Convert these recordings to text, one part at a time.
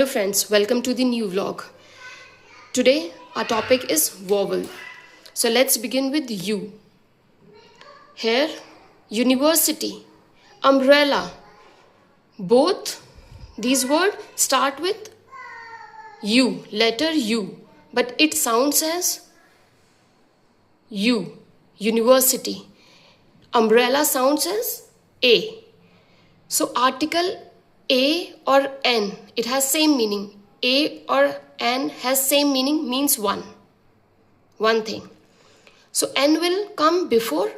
friends, welcome to the new vlog. Today our topic is vowel. So let's begin with U. Here, university, umbrella. Both these words start with U, letter U, but it sounds as U, university. Umbrella sounds as A. So article A or N, it has same meaning. A or N has same meaning, means one thing. So N will come before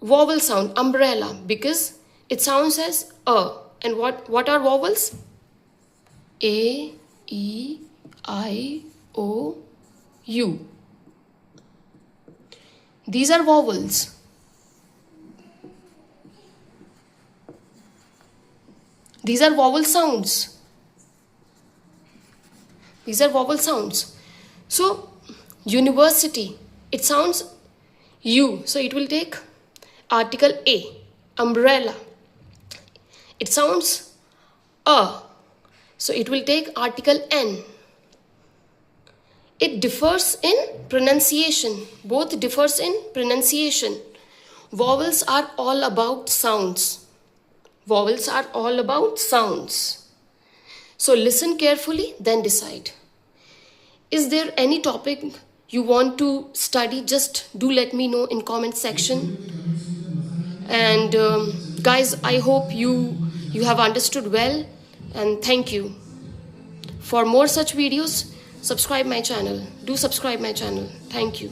vowel sound, umbrella, because it sounds as A. And what are vowels? A, E, I, O, U. These are vowels. These are vowel sounds. These are vowel sounds. So, university, it sounds U. So, it will take article A. Umbrella, it sounds A. So, it will take article N. It differs in pronunciation. Both differs in pronunciation. Vowels are all about sounds. Vowels are all about sounds. So listen carefully, then decide. Is there any topic you want to study? Just do let me know in comment section. And guys, I hope you have understood well, and thank you. For more such videos, subscribe my channel. Do subscribe my channel. Thank you.